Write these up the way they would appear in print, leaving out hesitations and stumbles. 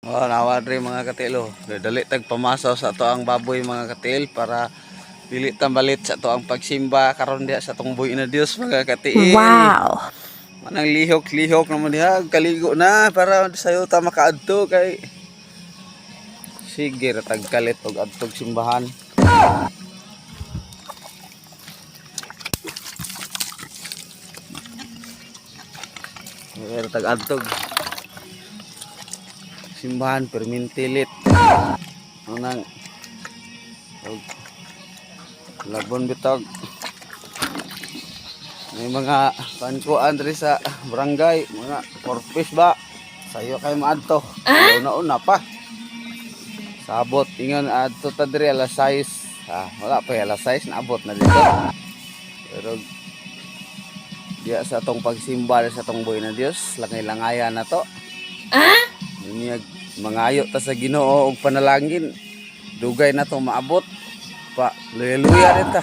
Oh, nawadre mga katil oh. Dali tag pamasaw sa to ang baboy mga katil para dili tambalit sa to ang pagsimba karon diha sa tong buhi na Dios mga katil. Wow. Manang lihok-lihok naman diha, kaligo na para sayo ta makaadto kay sige ra tag kalit og adtog simbahan. Pero tag adtog simbahan permintilit. Nang labon bitog. May mga pankuan diri sa barangay, mga corpus ba? Sayo kay maadto. Una-una pa. Sabot ingon adto ta diri alas 6. Wala pa alas 6 naabot na dito. Pero diya sa atong pagsimba sa atong buhi na Dios, langay-langayan na to. Niyag mangayo ta sa Ginoo og panalangin. Dugay na to maabot. Pa luya-luya rin ta.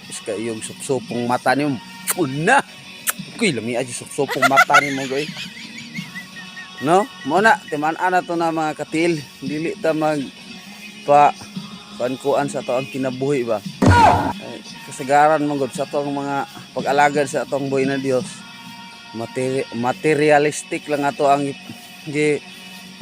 Iska yung supsupong mata niyo. Una. Kuy lami aja supsupong mata ni mo goy. No? Muna timan-an na to na mga katil. Dili ta mag pa pankuan sa to ang kinabuhi ba. Ay, kasagaran mo gud sa to ang mga pag-alagad sa atong buhi na Dios. Materialistic lang ato ang gi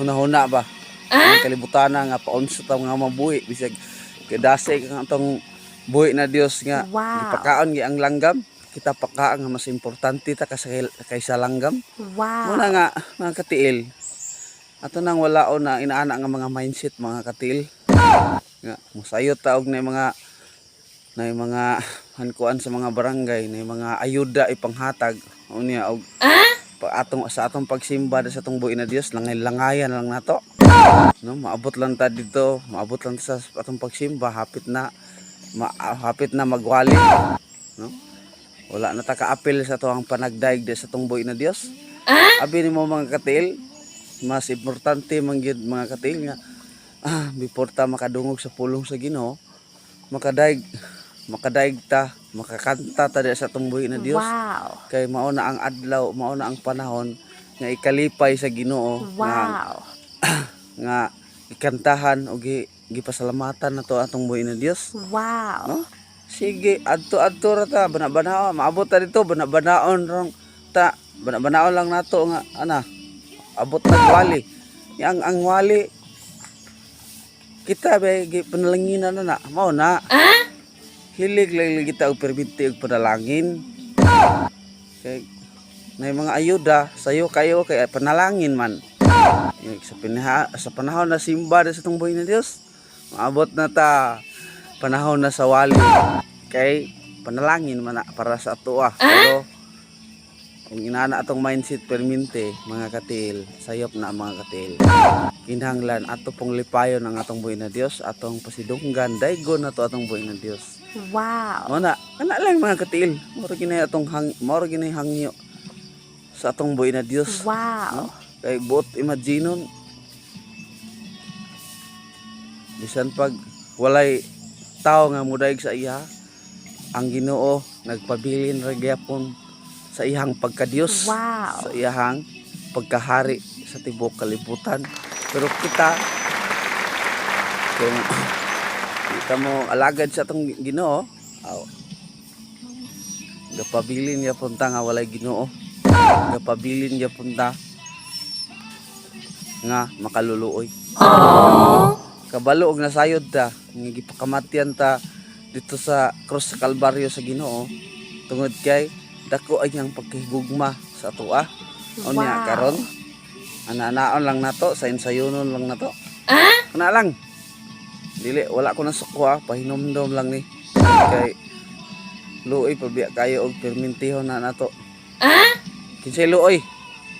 hunahuna ba. Ang kalibutan nga paunsa ta mga mabuhi bisag kadase kang atong buhi na Dios nga gipakaon gi ang langgam. Kita pakaang nga mas importante ta kaysa langgam. Wow. Muna nga mga katiil. Ato nang walaon na inaana nga mga mindset mga katiil. Nga musayot ta og na mga hankuan sa mga barangay, na mga ayuda ipanghatag unya og atong sa atong pagsimba sa atong buhi na Dios, langay-langayan lang nato. No, maabot lang ta dito, maabot lang sa atong pagsimba, hapit na magwali. No? Wala na ta kaapil sa to ang panagdaig sa atong buhi na Dios. Abi nimo mga katil, mas importante man gyud mga katil nga before ta makadungog sa pulong sa Ginoo, makadaig ta, makakanta ta sa atong buhi na Dios. Wow. Kay mao na ang adlaw, mao na ang panahon nga ikalipay sa Ginoo. Wow. Nga ikantahan o gipasalamatan na to atong buhi na Dios. Wow. No? Sige, adto ra ta, bana-banaon, maabot ta dito, bana-banaon rong ta, bana-banaon lang nato nga abot na wali. Yang ang wali kita ba panalanginan na mao na. Hilig lang kita og perminti og panalangin. Kay may mga ayuda sayo kayo kay panalangin man. Sa panahon na simba sa itong buhi na Dios, maabot na ta panahon na sa wali. Kay panalangin man na para sa ato Pero kung inana atong mindset perminte mga katil, sayop na mga katil. Kinahanglan ato pong lipayon ang atong buhi na Dios, atong pasidunggan, daygon na to atong buhi na Dios. Wow. Ana lang mga katil, moro ginay hangyo sa atong buhi na Dios. Wow. No? Kay buot imaginon bisan pag walay tao nga mudaig sa iya, ang Ginoo nagpabilin ra gyapon sa iyang pagka-Dios. Wow. Sa iyang pagkahari sa tibuok kalibutan. Pero kita kung kita mo alagad sa atong Ginoo, gapabilin gyapon ta nga walay Ginoo. Gapabilin gyapon ta nga makaluluoy. Kabalo og nasayod ta, nga gipakamatyan ta dito sa krus sa Kalbaryo sa Ginoo tungod kay dako ay ang pagkahigugma sa atoa. Unya karon ana-anaon lang nato, sa insayonon lang nato. Kana lang. Dili wala ko na sukwa, pahinomdom lang ni. Kay luoy pabiya kayo og permintihon na nato. Kinsay luoy?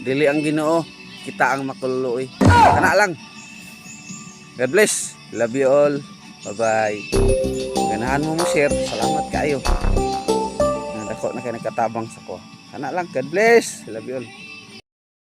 Dili ang Ginoo, kita ang makululuoy. Kana lang. God bless. Love you all. Bye-bye. Ganahan mo share. Salamat kayo. Nadako na kayo nagkatabang sa ko. Kana lang. God bless. Love you all.